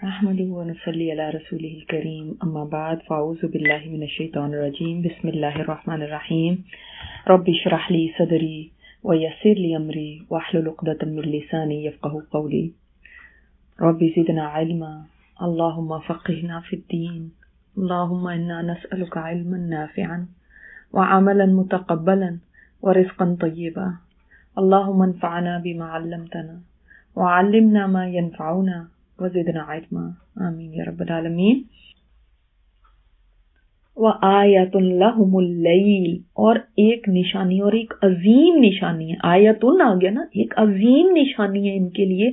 نحمده ونصلي على رسوله الكريم اما بعد فاعوذ بالله من الشيطان الرجيم بسم الله الرحمن الرحيم رب اشرح لي صدري ويسر لي امري واحلل عقدة من لساني يفقهوا قولي رب زدنا علما اللهم فقهنا في الدين اللهم انا نسألك علما نافعا وعملا متقبلا ورزقا طيبا اللهم انفعنا بما علمتنا وعلمنا ما ينفعنا وزدنا علما آمین یا رب العالمین. وآیۃ لہم اللیل، اور ایک نشانی اور ایک عظیم نشانی ہے. آیتن آ گیا نا، ایک عظیم نشانی ہے ان کے لیے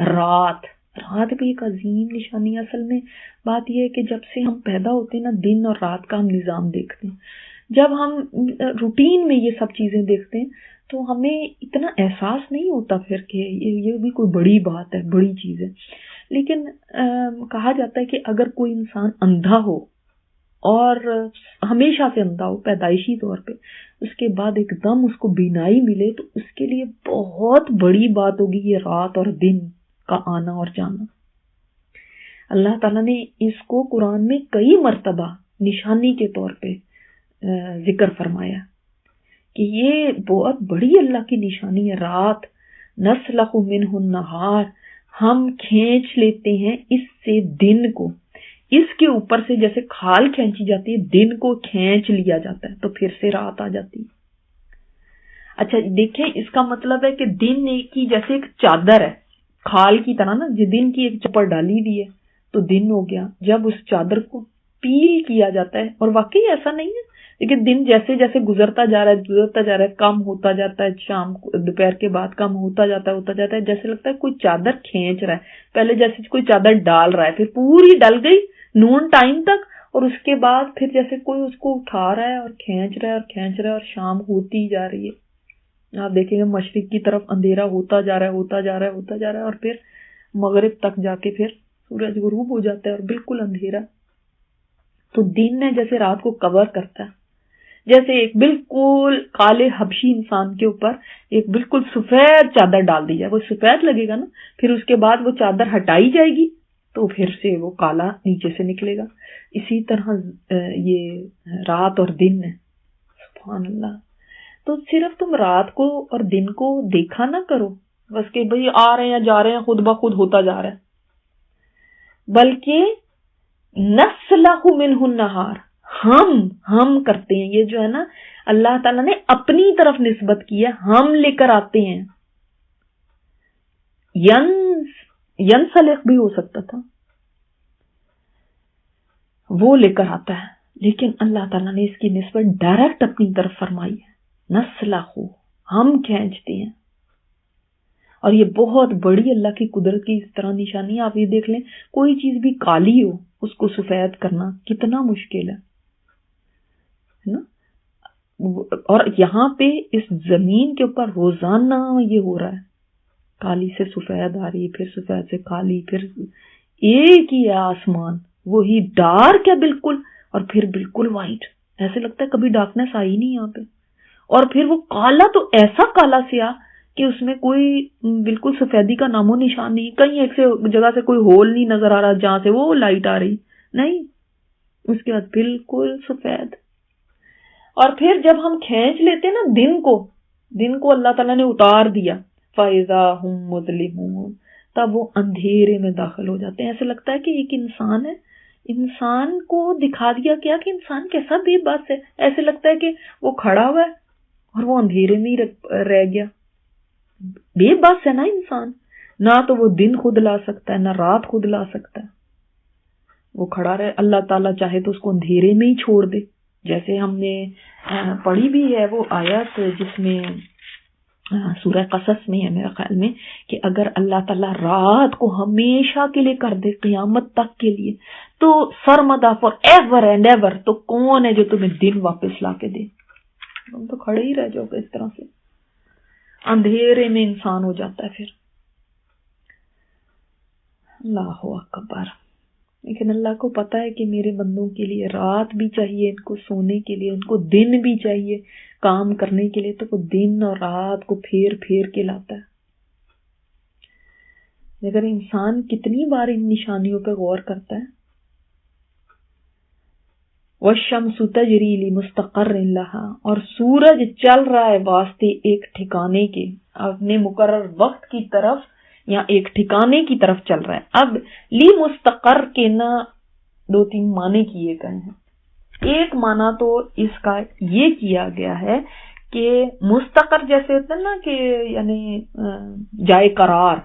رات. رات بھی ایک عظیم نشانی ہے. اصل میں بات یہ ہے کہ جب سے ہم پیدا ہوتے ہیں نا، دن اور رات کا ہم نظام دیکھتے ہیں. جب ہم روٹین میں یہ سب چیزیں دیکھتے ہیں تو ہمیں اتنا احساس نہیں ہوتا پھر کہ یہ بھی کوئی بڑی بات ہے، بڑی چیز ہے. لیکن کہا جاتا ہے کہ اگر کوئی انسان اندھا ہو اور ہمیشہ سے اندھا ہو پیدائشی طور پہ، اس کے بعد ایک دم اس کو بینائی ملے تو اس کے لیے بہت بڑی بات ہوگی یہ رات اور دن کا آنا اور جانا. اللہ تعالیٰ نے اس کو قرآن میں کئی مرتبہ نشانی کے طور پہ ذکر فرمایا کہ یہ بہت بڑی اللہ کی نشانی ہے. رات نسلخ منہ النہار، ہم کھینچ لیتے ہیں اس سے دن کو. اس کے اوپر سے جیسے کھال کھینچی جاتی ہے، دن کو کھینچ لیا جاتا ہے تو پھر سے رات آ جاتی ہے. اچھا دیکھیں، اس کا مطلب ہے کہ دن کی جیسے ایک چادر ہے کھال کی طرح نا، جو دن کی ایک چپر ڈالی دی ہے تو دن ہو گیا. جب اس چادر کو پیل کیا جاتا ہے، اور واقعی ایسا نہیں ہے، لیکن دن جیسے جیسے گزرتا جا رہا ہے کم ہوتا جاتا ہے، شام دوپہر کے بعد کم ہوتا جاتا ہے، جیسے لگتا ہے کوئی چادر کھینچ رہا ہے. پہلے جیسے کوئی چادر ڈال رہا ہے، پھر پوری ڈل گئی نون ٹائم تک، اور اس کے بعد پھر جیسے کوئی اس کو اٹھا رہا ہے اور کھینچ رہا ہے اور شام ہوتی جا رہی ہے. آپ دیکھیں گے مشرق کی طرف اندھیرا ہوتا جا رہا ہے اور پھر مغرب تک جا کے پھر سورج غروب ہو جاتا ہے اور بالکل اندھیرا. تو دن نے جیسے رات کو کور کرتا ہے، جیسے ایک بالکل کالے حبشی انسان کے اوپر ایک بالکل سفید چادر ڈال دی جائے، وہ سفید لگے گا نا، پھر اس کے بعد وہ چادر ہٹائی جائے گی تو پھر سے وہ کالا نیچے سے نکلے گا. اسی طرح یہ رات اور دن ہے. سبحان اللہ. تو صرف تم رات کو اور دن کو دیکھا نہ کرو بس کہ بھئی آ رہے ہیں جا رہے ہیں، خود بخود ہوتا جا رہا ہے، بلکہ نسلخ منہ النہار، ہم کرتے ہیں. یہ جو ہے نا اللہ تعالیٰ نے اپنی طرف نسبت کی ہے، ہم لے کر آتے ہیں. ینسلخ بھی ہو سکتا تھا، وہ لے کر آتا ہے، لیکن اللہ تعالیٰ نے اس کی نسبت ڈائریکٹ اپنی طرف فرمائی ہے. نسلخ، ہم کھینچتے ہیں. اور یہ بہت بڑی اللہ کی قدرت کی اس طرح نشانی. آپ یہ دیکھ لیں، کوئی چیز بھی کالی ہو اس کو سفید کرنا کتنا مشکل ہے نا. اور یہاں پہ اس زمین کے اوپر روزانہ یہ ہو رہا ہے، کالی سے سفید آ رہی، پھر سفید سے کالی، پھر ایک ہی ہے آسمان، وہی ڈارک ہے بالکل، اور پھر بالکل وائٹ. ایسے لگتا ہے کبھی ڈارکنیس آئی نہیں یہاں پہ. اور پھر وہ کالا تو ایسا کالا سیاہ کہ اس میں کوئی بالکل سفیدی کا نام و نشان نہیں. کہیں ایک سے جگہ سے کوئی ہول نہیں نظر آ رہا جہاں سے وہ لائٹ آ رہی نہیں، اس کے بعد بالکل سفید. اور پھر جب ہم کھینچ لیتے نا دن کو اللہ تعالیٰ نے اتار دیا، فَإِذَا هُمْ مُظْلِمُونَ، تب وہ اندھیرے میں داخل ہو جاتے ہیں. ایسے لگتا ہے کہ ایک انسان ہے، انسان کو دکھا دیا کیا کہ انسان کیسا بے بس ہے. ایسے لگتا ہے کہ وہ کھڑا ہوا ہے اور وہ اندھیرے میں ہی رہ گیا. بے بس ہے نا انسان، نہ تو وہ دن خود لا سکتا ہے نہ رات خود لا سکتا ہے. وہ کھڑا رہے، اللہ تعالیٰ چاہے تو اس کو اندھیرے میں ہی چھوڑ دے. جیسے ہم نے پڑھی بھی ہے وہ آیت جس میں سورہ قصص میں ہے میرا خیال میں، کہ اگر اللہ تعالیٰ رات کو ہمیشہ کے لیے کر دے قیامت تک کے لیے تو سرمدا فار ایور اینڈ ایور، تو کون ہے جو تمہیں دن واپس لا کے دے؟ تم تو کھڑے ہی رہ جاؤ گے. اس طرح سے اندھیرے میں انسان ہو جاتا ہے پھر. اللہ اکبر. لیکن اللہ کو پتا ہے کہ میرے بندوں کے لیے رات بھی چاہیے، ان کو سونے کے لیے، ان کو دن بھی چاہیے کام کرنے کے لیے، تو وہ دن اور رات کو پھیر پھیر کے لاتا ہے. مگر انسان کتنی بار ان نشانیوں پہ غور کرتا ہے. والشمس تجری لمستقر لها، اور سورج چل رہا ہے واسطے ایک ٹھکانے کے، اپنے مقرر وقت کی طرف یا ایک ٹھکانے کی طرف چل رہا ہے. اب لمستقر کے نا 2-3 معنی کیے گئے ہیں. ایک معنی تو اس کا یہ کیا گیا ہے کہ مستقر جیسے ہوتا ہے نا کہ یعنی جائے قرار،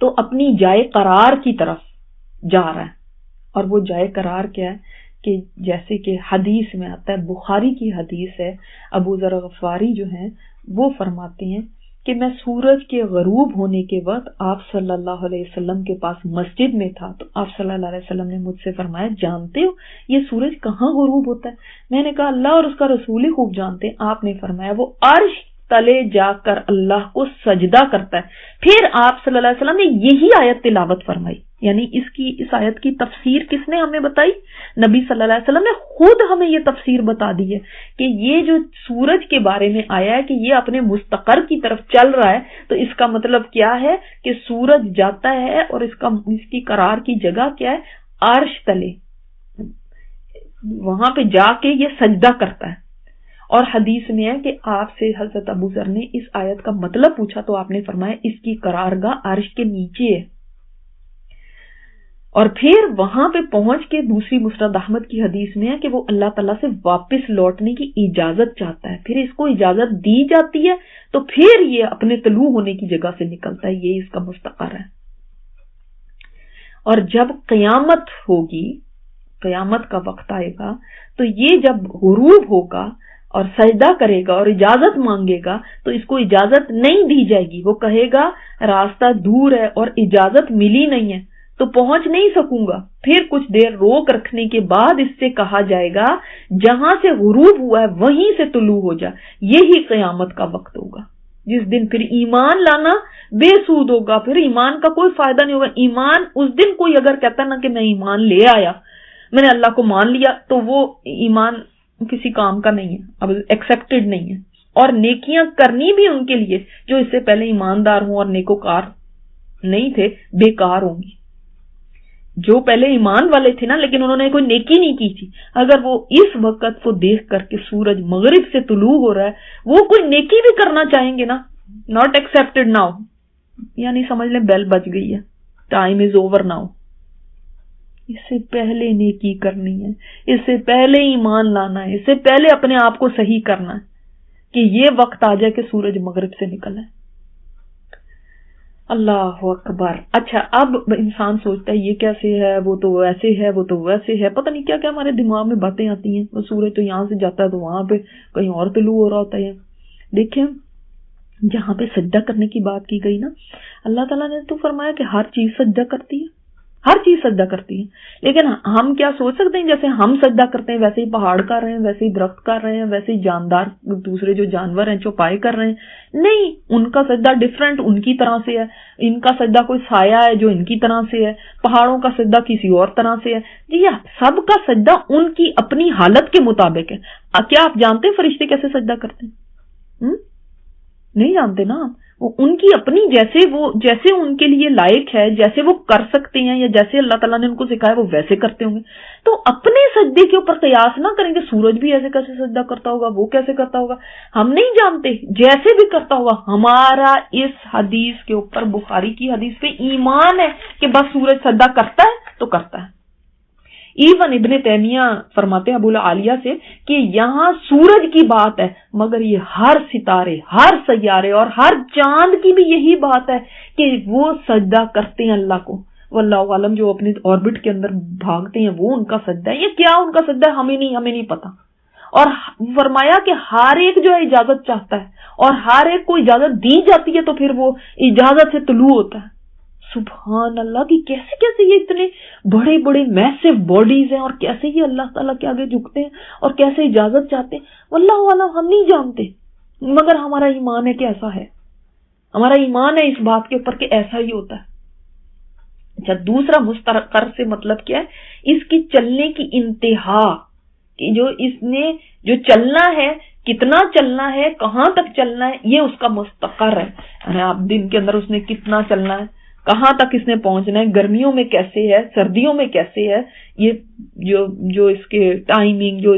تو اپنی جائے قرار کی طرف جا رہا ہے. اور وہ جائے قرار کیا ہے کہ جیسے کہ حدیث میں آتا ہے، بخاری کی حدیث ہے، ابو ذر غفاری جو ہیں وہ فرماتے ہیں کہ میں سورج کے غروب ہونے کے وقت آپ صلی اللہ علیہ وسلم کے پاس مسجد میں تھا، تو آپ صلی اللہ علیہ وسلم نے مجھ سے فرمایا جانتے ہو یہ سورج کہاں غروب ہوتا ہے؟ میں نے کہا اللہ اور اس کا رسول ہی خوب جانتے ہیں. آپ نے فرمایا وہ عرش تلے جا کر اللہ کو سجدہ کرتا ہے. پھر آپ صلی اللہ علیہ وسلم نے یہی آیت تلاوت فرمائی. یعنی اس آیت کی تفسیر کس نے ہمیں بتائی؟ نبی صلی اللہ علیہ وسلم نے خود ہمیں یہ تفسیر بتا دی ہے کہ یہ جو سورج کے بارے میں آیا ہے کہ یہ اپنے مستقر کی طرف چل رہا ہے، تو اس کا مطلب کیا ہے کہ سورج جاتا ہے اور اس کی قرار کی جگہ کیا ہے؟ عرش تلے، وہاں پہ جا کے یہ سجدہ کرتا ہے. اور حدیث میں ہے کہ آپ سے حضرت ابو ذر نے اس آیت کا مطلب پوچھا تو آپ نے فرمایا اس کی قرارگاہ عرش کے نیچے ہے. اور پھر وہاں پہ پہنچ کے دوسری مسند احمد کی حدیث میں ہے کہ وہ اللہ تعالیٰ سے واپس لوٹنے کی اجازت چاہتا ہے. پھر اس کو اجازت دی جاتی ہے تو پھر یہ اپنے طلوع ہونے کی جگہ سے نکلتا ہے. یہ اس کا مستقر ہے. اور جب قیامت ہوگی، قیامت کا وقت آئے گا، تو یہ جب غروب ہوگا اور سجدہ کرے گا اور اجازت مانگے گا تو اس کو اجازت نہیں دی جائے گی. وہ کہے گا راستہ دور ہے اور اجازت ملی نہیں ہے تو پہنچ نہیں سکوں گا. پھر کچھ دیر روک رکھنے کے بعد اس سے کہا جائے گا جہاں سے غروب ہوا ہے وہیں سے طلوع ہو جا. یہی قیامت کا وقت ہوگا جس دن پھر ایمان لانا بے سود ہوگا، پھر ایمان کا کوئی فائدہ نہیں ہوگا. ایمان اس دن کوئی اگر کہتا نا کہ میں ایمان لے آیا، میں نے اللہ کو مان لیا، تو وہ ایمان کسی کام کا نہیں ہے، اب ایکسپٹڈ نہیں ہے. اور نیکیاں کرنی بھی ان کے لیے جو اس سے پہلے ایماندار ہوں اور نیکوکار نہیں تھے، بیکار ہوں گی. جو پہلے ایمان والے تھے نا لیکن انہوں نے کوئی نیکی نہیں کی تھی، اگر وہ اس وقت کو دیکھ کر کے سورج مغرب سے طلوع ہو رہا ہے وہ کوئی نیکی بھی کرنا چاہیں گے نا، ناٹ ایکسپٹڈ ناؤ، یعنی سمجھ لیں بیل بج گئی ہے، ٹائم از اوور ناؤ. اس سے پہلے نیکی کرنی ہے، اس سے پہلے ایمان لانا ہے، اس سے پہلے اپنے آپ کو صحیح کرنا ہے کہ یہ وقت آ جائے کہ سورج مغرب سے نکل ہے. اللہ اکبر. اچھا اب انسان سوچتا ہے یہ کیسے ہے، وہ تو ایسے ہے، وہ تو ویسے ہے، پتہ نہیں کیا کیا ہمارے دماغ میں باتیں آتی ہیں. وہ سورج تو یہاں سے جاتا ہے تو وہاں پہ کہیں اور طلوع ہو رہا ہوتا ہے. دیکھیں جہاں پہ سجدہ کرنے کی بات کی گئی نا، اللہ تعالیٰ نے تو فرمایا کہ ہر چیز سجدہ کرتی ہے، ہر چیز سجدہ کرتی ہے. لیکن ہم کیا سوچ سکتے ہیں جیسے ہم سجدہ کرتے ہیں ویسے ہی پہاڑ کر رہے ہیں، ویسے ہی درخت کر رہے ہیں، ویسے ہی جاندار دوسرے جو جانور ہیں چوپائے کر رہے ہیں؟ نہیں، ان کا سجدہ ڈیفرنٹ ان کی طرح سے ہے. ان کا سجدہ کوئی سایہ ہے جو ان کی طرح سے ہے، پہاڑوں کا سجدہ کسی اور طرح سے ہے. جی سب کا سجدہ ان کی اپنی حالت کے مطابق ہے. کیا آپ جانتے ہیں فرشتے کیسے سجدہ کرتے ہیں؟ نہیں جانتے نا. وہ ان کی اپنی جیسے ان کے لیے لائق ہے، جیسے وہ کر سکتے ہیں یا جیسے اللہ تعالیٰ نے ان کو سکھایا وہ ویسے کرتے ہوں گے. تو اپنے سجدے کے اوپر قیاس نہ کریں کہ سورج بھی ایسے کیسے سجدہ کرتا ہوگا، وہ کیسے کرتا ہوگا. ہم نہیں جانتے، جیسے بھی کرتا ہوگا. ہمارا اس حدیث کے اوپر، بخاری کی حدیث پہ ایمان ہے کہ بس سورج سجدہ کرتا ہے تو کرتا ہے. ایون ابن تیمیہ فرماتے ہیں ابو العالیہ سے کہ یہاں سورج کی بات ہے مگر یہ ہر ستارے، ہر سیارے اور ہر چاند کی بھی یہی بات ہے کہ وہ سجدہ کرتے ہیں اللہ کو. واللہ عالم جو اپنے آربٹ کے اندر بھاگتے ہیں وہ ان کا سجدہ ہے، یا کیا ان کا سجدہ ہے ہمیں نہیں پتا. اور فرمایا کہ ہر ایک جو ہے اجازت چاہتا ہے اور ہر ایک کو اجازت دی جاتی ہے تو پھر وہ اجازت سے طلوع ہوتا ہے. سبحان اللہ کی کیسے یہ اتنے بڑے بڑے میسو باڈیز ہیں اور کیسے یہ اللہ تعالیٰ کے آگے جھکتے ہیں اور کیسے اجازت چاہتے ہیں. واللہ عالم ہم نہیں جانتے، مگر ہمارا ایمان ہے کہ ایسا ہے. ہمارا ایمان ہے اس بات کے اوپر کہ ایسا ہی ہوتا ہے. اچھا دوسرا مستقر سے مطلب کیا ہے؟ اس کی چلنے کی انتہا، کہ جو اس نے جو چلنا ہے کتنا چلنا ہے، کہاں تک چلنا ہے، یہ اس کا مستقر ہے. یعنی آپ دن کے اندر اس نے کتنا چلنا ہے، کہاں تک اس نے پہنچنا ہے، گرمیوں میں کیسے ہے، سردیوں میں کیسے ہے، یہ جو اس کے ٹائمنگ، جو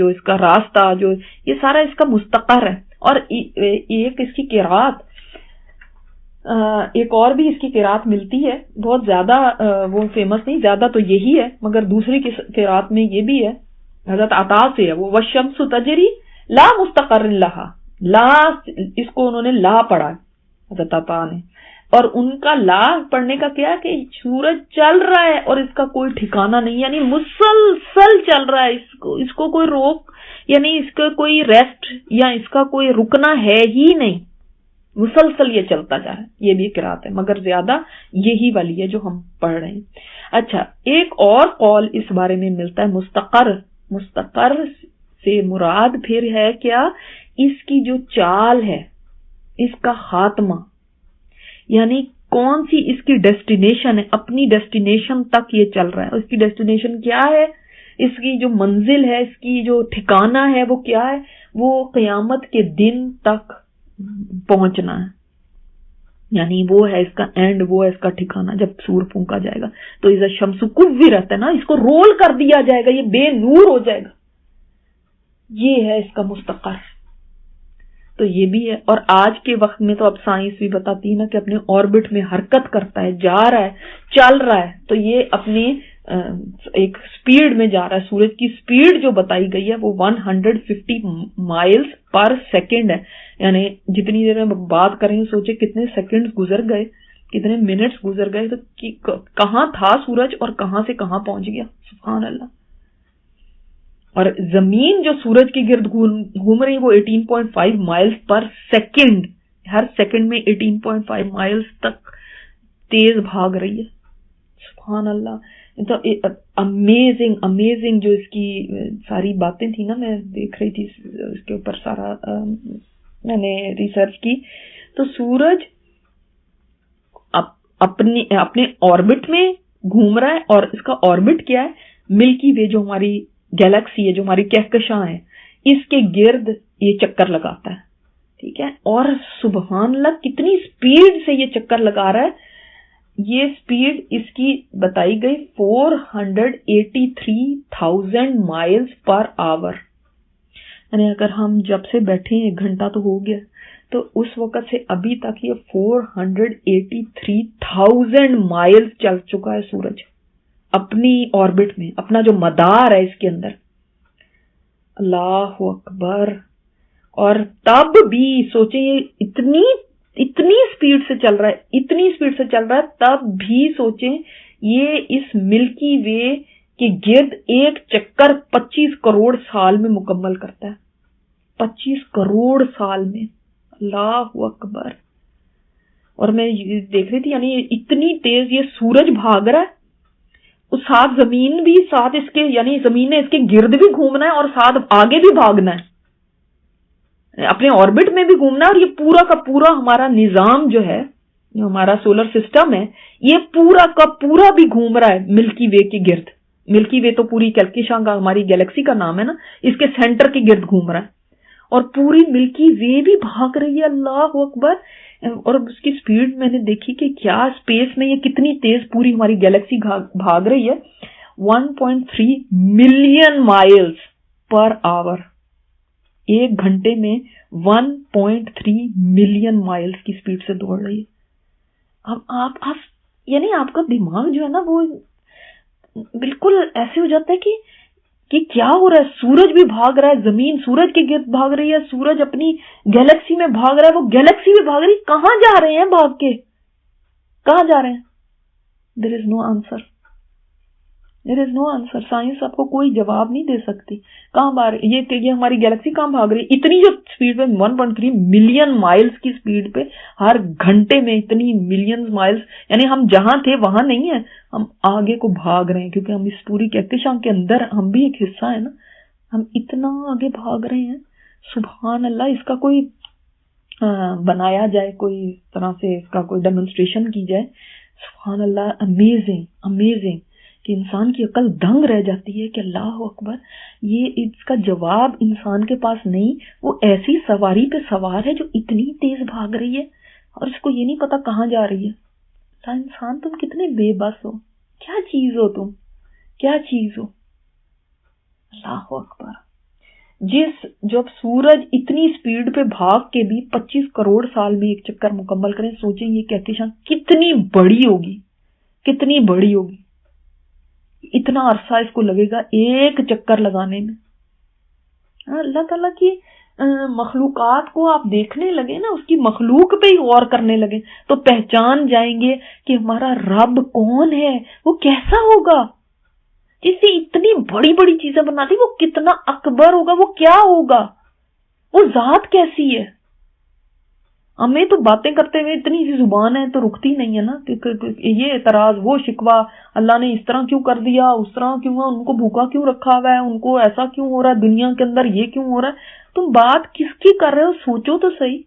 اس کا راستہ، جو یہ سارا اس کا مستقر ہے. اور ایک اس کی قرات، ایک اور بھی اس کی قرات ملتی ہے، بہت زیادہ وہ فیمس نہیں، زیادہ تو یہی ہے، مگر دوسری قرات میں یہ بھی ہے، حضرت عطا سے ہے، وہ والشمس تجری لا مستقر لہا، لا اس کو انہوں نے لا پڑھا حضرت عطا نے، اور ان کا لا پڑھنے کا کیا کہ سورج چل رہا ہے اور اس کا کوئی ٹھکانہ نہیں، یعنی مسلسل چل رہا ہے، اس کو کوئی روک، یعنی اس کا کوئی ریسٹ یا اس کا کوئی رکنا ہے ہی نہیں، مسلسل یہ چلتا جا رہا ہے. یہ بھی قرات ہے، مگر زیادہ یہی والی ہے جو ہم پڑھ رہے ہیں. اچھا، ایک اور قول اس بارے میں ملتا ہے مستقر. مستقر سے مراد پھر ہے کیا، اس کی جو چال ہے، اس کا خاتمہ، یعنی کون سی اس کی ڈیسٹینیشن ہے، اپنی ڈیسٹینیشن تک یہ چل رہا ہے. اس کی ڈیسٹینیشن کیا ہے، اس کی جو منزل ہے، اس کی جو ٹھکانہ ہے وہ کیا ہے، وہ قیامت کے دن تک پہنچنا ہے. یعنی وہ ہے اس کا اینڈ، وہ ہے اس کا ٹھکانہ. جب سور پھونکا جائے گا تو اذا الشمس کورت ہے نا، اس کو رول کر دیا جائے گا، یہ بے نور ہو جائے گا. یہ ہے اس کا مستقر. تو یہ بھی ہے. اور آج کے وقت میں تو اب سائنس بھی بتاتی ہے نا کہ اپنے آربٹ میں حرکت کرتا ہے، جا رہا ہے، چل رہا ہے. تو یہ اپنی ایک سپیڈ میں جا رہا ہے. سورج کی سپیڈ جو بتائی گئی ہے وہ 150 مائلز پر سیکنڈ ہے. یعنی جتنی دیر میں بات کریں گے، سوچے کتنے سیکنڈز گزر گئے، کتنے منٹس گزر گئے، تو کہاں تھا سورج اور کہاں سے کہاں پہنچ گیا. سبحان اللہ. اور زمین جو سورج کے گرد گھوم رہی وہ 18.5 مائلز پر سیکنڈ، ہر سیکنڈ میں 18.5 مائلز تک تیز بھاگ رہی ہے. سبحان اللہ. تو امیزنگ جو اس کی ساری باتیں تھی نا، میں دیکھ رہی تھی اس کے اوپر سارا میں نے ریسرچ کی. تو سورج اپنے آربٹ میں گھوم رہا ہے، اور اس کا آربٹ کیا ہے، ملکی وے جو ہماری گیلیکسی ہے، جو ہماری کہکشاں ہے، اس کے گرد یہ چکر لگاتا ہے. ٹھیک ہے. اور سبحان اللہ کتنی سپیڈ سے یہ چکر لگا رہا ہے. یہ سپیڈ اس کی بتائی گئی 483,000 مائلز پر آور. یعنی اگر ہم جب سے بیٹھے ہیں 1 گھنٹہ تو ہو گیا، تو اس وقت سے ابھی تک یہ 483,000 مائل چل چکا ہے سورج اپنی آربٹ میں، اپنا جو مدار ہے اس کے اندر. اللہ اکبر. اور تب بھی سوچیں یہ اتنی سپیڈ سے چل رہا ہے، اتنی سپیڈ سے چل رہا ہے، تب بھی سوچیں یہ اس ملکی وے کے گرد ایک چکر 25 کروڑ سال میں مکمل کرتا ہے. 25 کروڑ سال میں. اللہ اکبر. اور میں دیکھ رہی تھی، یعنی اتنی تیز یہ سورج بھاگ رہا ہے، اس ساتھ زمین بھی ساتھ اس کے، یعنی زمین نے اس کے گرد بھی گھومنا ہے اور ساتھ آگے بھی بھاگنا ہے، اپنے آربٹ میں بھی گھومنا ہے. اور یہ پورا کا پورا ہمارا نظام جو ہے، جو ہمارا سولر سسٹم ہے، یہ پورا کا پورا بھی گھوم رہا ہے ملکی وے کے گرد. ملکی وے تو پوری کہکشاں کا، ہماری گیلیکسی کا نام ہے نا، اس کے سینٹر کے گرد گھوم رہا ہے، اور پوری ملکی وے بھی بھاگ رہی ہے. اللہ اکبر. اور اس کی سپیڈ میں نے دیکھی کہ کیا اسپیس میں یہ کتنی تیز پوری ہماری گیلیکسی بھاگ رہی ہے. 1.3 ملین مائلز پر آور. 1 گھنٹے میں 1.3 ملین مائلز کی سپیڈ سے دوڑ رہی ہے. اب آپ یعنی آپ کا دماغ جو ہے نا وہ بالکل ایسے ہو جاتا ہے کہ کیا ہو رہا ہے. سورج بھی بھاگ رہا ہے، زمین سورج کے گرد بھاگ رہی ہے، سورج اپنی گیلیکسی میں بھاگ رہا ہے، وہ گیلیکسی بھی بھاگ رہی ہے. کہاں جا رہے ہیں بھاگ کے، کہاں جا رہے ہیں؟ دیر از نو آنسر. دیر از نو آنسر. سائنس آپ کو کوئی جواب نہیں دے سکتی. کہاں بھاگ یہ ہماری گیلیکسی کہاں بھاگ رہی ہے اتنی جو سپیڈ پہ، 1.3 ملین مائلز کی سپیڈ پہ ہر گھنٹے میں اتنی ملین مائلز. یعنی ہم جہاں تھے وہاں نہیں ہیں، ہم آگے کو بھاگ رہے ہیں، کیونکہ ہم اس پوری کہکشاں کے اندر ہم بھی ایک حصہ ہے نا. ہم اتنا آگے بھاگ رہے ہیں. سبحان اللہ. اس کا کوئی بنایا جائے، کوئی طرح سے اس کا کوئی ڈیمونسٹریشن کی جائے. سبحان اللہ. Amazing amazing. کہ انسان کی عقل دنگ رہ جاتی ہے کہ اللہ اکبر، یہ اس کا جواب انسان کے پاس نہیں، وہ ایسی سواری پہ سوار ہے جو اتنی تیز بھاگ رہی ہے اور اس کو یہ نہیں پتا کہاں جا رہی ہے۔ انسان تم کتنے بے بس ہو، کیا چیز ہو تم، کیا چیز ہو، اللہ اکبر۔ جب سورج اتنی سپیڈ پہ بھاگ کے بھی 25 کروڑ سال میں ایک چکر مکمل کریں، سوچیں یہ کہکشاں کتنی بڑی ہوگی، کتنی بڑی ہوگی، اتنا عرصہ اس کو لگے گا ایک چکر لگانے میں۔ اللہ تعالیٰ کی مخلوقات کو آپ دیکھنے لگے نا، اس کی مخلوق پہ ہی غور کرنے لگے تو پہچان جائیں گے کہ ہمارا رب کون ہے، وہ کیسا ہوگا، جس سے اتنی بڑی بڑی چیزیں بناتی، وہ کتنا اکبر ہوگا، وہ کیا ہوگا، وہ ذات کیسی ہے۔ ہمیں تو باتیں کرتے ہوئے اتنی سی زبان ہے تو رکتی نہیں ہے نا، یہ اعتراض، وہ شکوہ، اللہ نے اس طرح کیوں کر دیا، اس طرح کیوں ہے، ان کو بھوکا کیوں رکھا ہوا ہے، ان کو ایسا کیوں ہو رہا ہے، دنیا کے اندر یہ کیوں ہو رہا ہے۔ تم بات کس کی کر رہے ہو، سوچو تو صحیح۔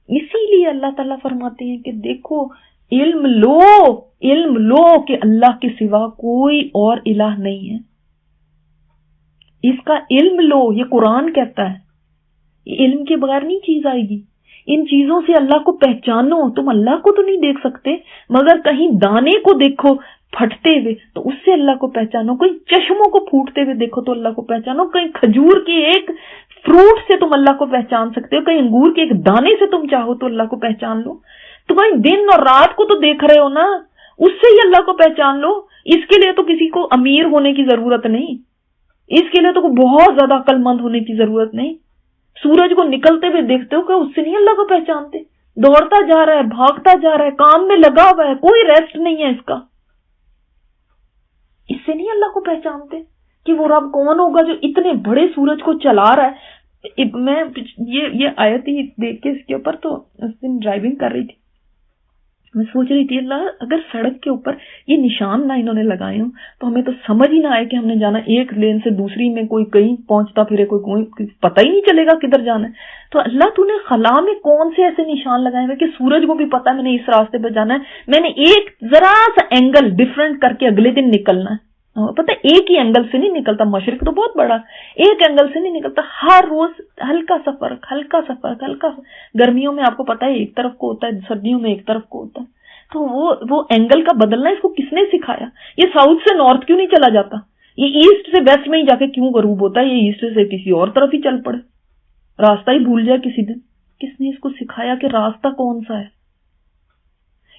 اسی لیے اللہ تعالیٰ فرماتے ہیں کہ دیکھو، علم لو کہ اللہ کے سوا کوئی اور الہ نہیں ہے، اس کا علم لو، یہ قرآن کہتا ہے۔ علم کے بغیر نہیں چیز آئے گی، ان چیزوں سے اللہ کو پہچانو۔ تم اللہ کو تو نہیں دیکھ سکتے، مگر کہیں دانے کو دیکھو پھٹتے ہوئے تو اس سے اللہ کو پہچانو، کہیں چشموں کو پھوٹتے ہوئے دیکھو تو اللہ کو پہچانو، کہیں کھجور کے ایک فروٹ سے تم اللہ کو پہچان سکتے ہو، کہیں انگور کے ایک دانے سے تم چاہو تو اللہ کو پہچان لو۔ تمہیں دن اور رات کو تو دیکھ رہے ہو نا، اس سے ہی اللہ کو پہچان لو۔ اس کے لیے تو کسی کو امیر ہونے کی ضرورت نہیں، اس کے لیے تو بہت زیادہ عقل مند ہونے کی ضرورت نہیں۔ سورج کو نکلتے ہوئے دیکھتے ہو کہ اس سے نہیں اللہ کو پہچانتے، دوڑتا جا رہا ہے، بھاگتا جا رہا ہے، کام میں لگا ہوا ہے، کوئی ریسٹ نہیں ہے اس کا، اس سے نہیں اللہ کو پہچانتے کہ وہ رب کون ہوگا جو اتنے بڑے سورج کو چلا رہا ہے۔ میں یہ آیت ہی دیکھ کے اس کے اوپر، تو اس دن ڈرائیونگ کر رہی تھی، میں سوچ رہی تھی اللہ اگر سڑک کے اوپر یہ نشان نہ انہوں نے لگائے ہوں تو ہمیں تو سمجھ ہی نہ آئے کہ ہم نے جانا ایک لین سے دوسری میں، کوئی کہیں پہنچتا پھرے، کوئی پتہ ہی نہیں چلے گا کدھر جانا ہے۔ تو اللہ تو نے خلا میں کون سے ایسے نشان لگائے ہوئے کہ سورج کو بھی پتا ہے میں نے اس راستے پہ جانا ہے، میں نے ایک ذرا سا اینگل ڈفرنٹ کر کے اگلے دن نکلنا ہے۔ پتہ ایک ہی اینگل سے نہیں نکلتا، مشرق تو بہت بڑا، ایک اینگل سے نہیں نکلتا، ہر روز ہلکا سا فرق، ہلکا سا فرق، ہلکا سا۔ گرمیوں میں آپ کو پتا ہے ایک طرف کو ہوتا ہے، سردیوں میں ایک طرف کو ہوتا ہے، تو وہ اینگل کا بدلنا اس کو کس نے سکھایا؟ یہ ساؤتھ سے نارتھ کیوں نہیں چلا جاتا؟ یہ ایسٹ سے ویسٹ میں ہی جا کے کیوں غروب ہوتا ہے؟ یہ ایسٹ سے کسی اور طرف ہی چل پڑے، راستہ ہی بھول جائے کسی دن۔ کس نے اس کو سکھایا کہ راستہ کون سا ہے؟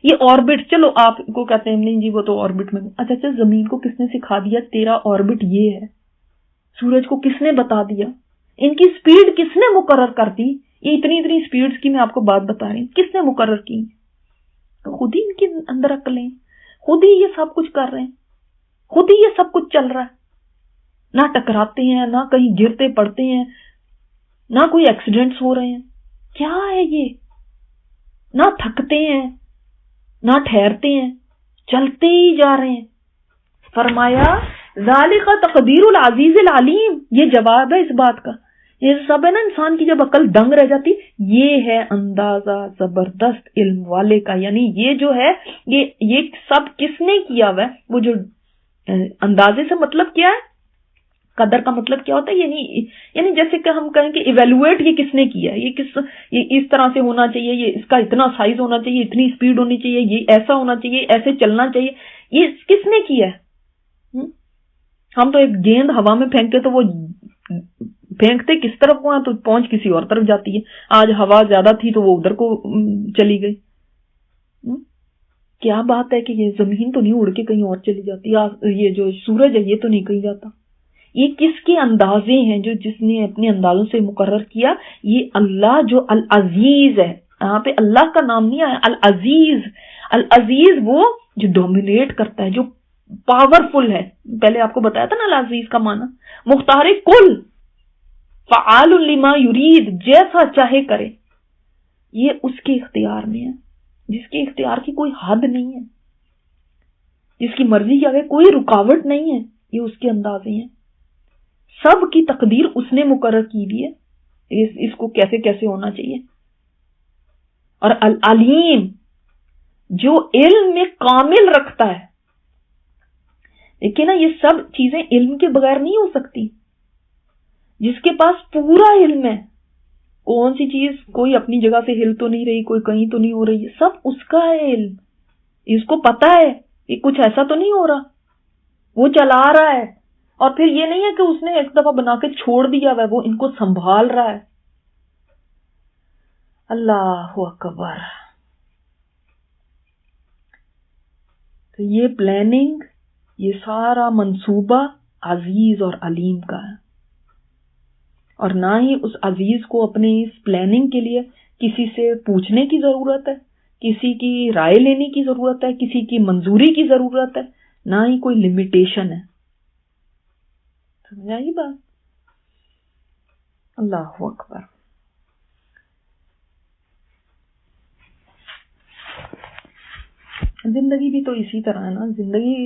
یہ آربٹ، چلو آپ کو کہتے ہیں نہیں جی وہ تو آربٹ میں، اچھا زمین کو کس نے سکھا دیا تیرا آربٹ یہ ہے؟ سورج کو کس نے بتا دیا؟ ان کی سپیڈ کس نے مقرر کر دی؟ یہ اتنی سپیڈز کی میں آپ کو بات بتا رہی ہوں، کس نے مقرر کی؟ خود ہی ان کے اندر عقلیں، خود ہی یہ سب کچھ کر رہے ہیں، خود ہی یہ سب کچھ چل رہا ہے، نہ ٹکراتے ہیں، نہ کہیں گرتے پڑتے ہیں، نہ کوئی ایکسیڈنٹس ہو رہے ہیں۔ کیا ہے یہ؟ نہ تھکتے ہیں، نہ ٹھہرتے ہیں، چلتے ہی جا رہے ہیں۔ فرمایا ذالک تقدیر العزیز العلیم، یہ جواب ہے اس بات کا، یہ سب ہے نا انسان کی جب عقل دنگ رہ جاتی، یہ ہے اندازہ زبردست علم والے کا۔ یعنی یہ جو ہے یہ سب کس نے کیا ہوا ہے؟ وہ جو اندازے سے مطلب کیا ہے، قدر کا مطلب کیا ہوتا ہے؟ یعنی جیسے کہ ہم کہیں کہ ایویلویٹ یہ کس نے کیا ہے، یہ اس طرح سے ہونا چاہیے، یہ اس کا اتنا سائز ہونا چاہیے، اتنی سپیڈ ہونی چاہیے، یہ ایسا ہونا چاہیے، ایسے چلنا چاہیے، یہ کس نے کیا ہے؟ ہم تو ایک گیند ہوا میں پھینکتے تو وہ پھینکتے کس طرف کو تو پہنچ کسی اور طرف جاتی ہے۔ آج ہوا زیادہ تھی تو وہ ادھر کو چلی گئی۔ کیا بات ہے کہ یہ زمین تو نہیں اڑ کے کہیں اور چلی جاتی، یہ جو سورج ہے یہ تو نہیں کہیں جاتا۔ یہ کس کے اندازے ہیں جو جس نے اپنے اندازوں سے مقرر کیا؟ یہ اللہ جو العزیز ہے، یہاں پہ اللہ کا نام نہیں آیا، العزیز۔ العزیز وہ جو ڈومینیٹ کرتا ہے، جو پاورفل ہے۔ پہلے آپ کو بتایا تھا نا العزیز کا معنی، مختار کل، فعال لما یرید، جیسا چاہے کرے۔ یہ اس کے اختیار میں ہے، جس کے اختیار کی کوئی حد نہیں ہے، جس کی مرضی کے آگے کوئی رکاوٹ نہیں ہے۔ یہ اس کے اندازے ہیں، سب کی تقدیر اس نے مقرر کی بھی ہے، اس کو کیسے کیسے ہونا چاہیے۔ اور العلیم جو علم میں کامل رکھتا ہے، دیکھیے نا یہ سب چیزیں علم کے بغیر نہیں ہو سکتی. جس کے پاس پورا علم ہے کون سی چیز کوئی اپنی جگہ سے ہل تو نہیں رہی, کوئی کہیں تو نہیں ہو رہی, سب اس کا ہے علم. اس کو پتا ہے کہ کچھ ایسا تو نہیں ہو رہا, وہ چلا رہا ہے. اور پھر یہ نہیں ہے کہ اس نے ایک دفعہ بنا کے چھوڑ دیا ہے, وہ ان کو سنبھال رہا ہے. اللہ اکبر. تو یہ پلاننگ, یہ سارا منصوبہ عزیز اور علیم کا ہے. اور نہ ہی اس عزیز کو اپنے اس پلاننگ کے لیے کسی سے پوچھنے کی ضرورت ہے, کسی کی رائے لینے کی ضرورت ہے, کسی کی منظوری کی ضرورت ہے, نہ ہی کوئی لمیٹیشن ہے. سمجھا یہ بات؟ اللہ اکبر. زندگی بھی تو اسی طرح ہے نا, زندگی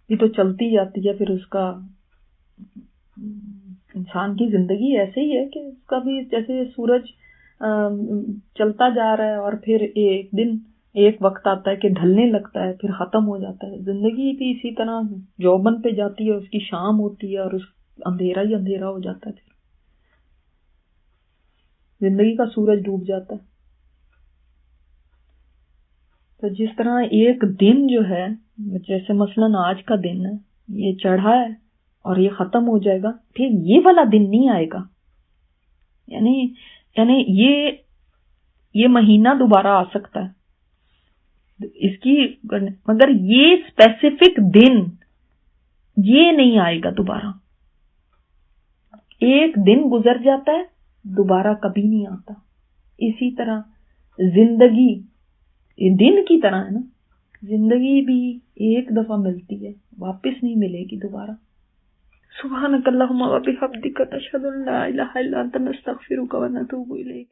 بھی تو چلتی جاتی ہے. پھر اس کا انسان کی زندگی ایسے ہی ہے کہ اس کا بھی جیسے سورج چلتا جا رہا ہے اور پھر ایک دن ایک وقت آتا ہے کہ ڈھلنے لگتا ہے, پھر ختم ہو جاتا ہے. زندگی بھی اسی طرح جوبن پہ جاتی ہے, اس کی شام ہوتی ہے اور اس اندھیرا ہی اندھیرا ہو جاتا ہے. پھر زندگی کا سورج ڈوب جاتا ہے. تو جس طرح ایک دن جو ہے, جیسے مثلاً آج کا دن ہے, یہ چڑھا ہے اور یہ ختم ہو جائے گا, پھر یہ والا دن نہیں آئے گا. یعنی یہ مہینہ دوبارہ آ سکتا ہے اس کی, مگر یہ اسپیسیفک دن یہ نہیں آئے گا دوبارہ. ایک دن گزر جاتا ہے, دوبارہ کبھی نہیں آتا. اسی طرح زندگی دن کی طرح ہے نا, زندگی بھی ایک دفعہ ملتی ہے, واپس نہیں ملے گی دوبارہ. سبحانک اللہم و بحمدک نشہد ان لا الہ الا انت نستغفرک و نتوب الیک.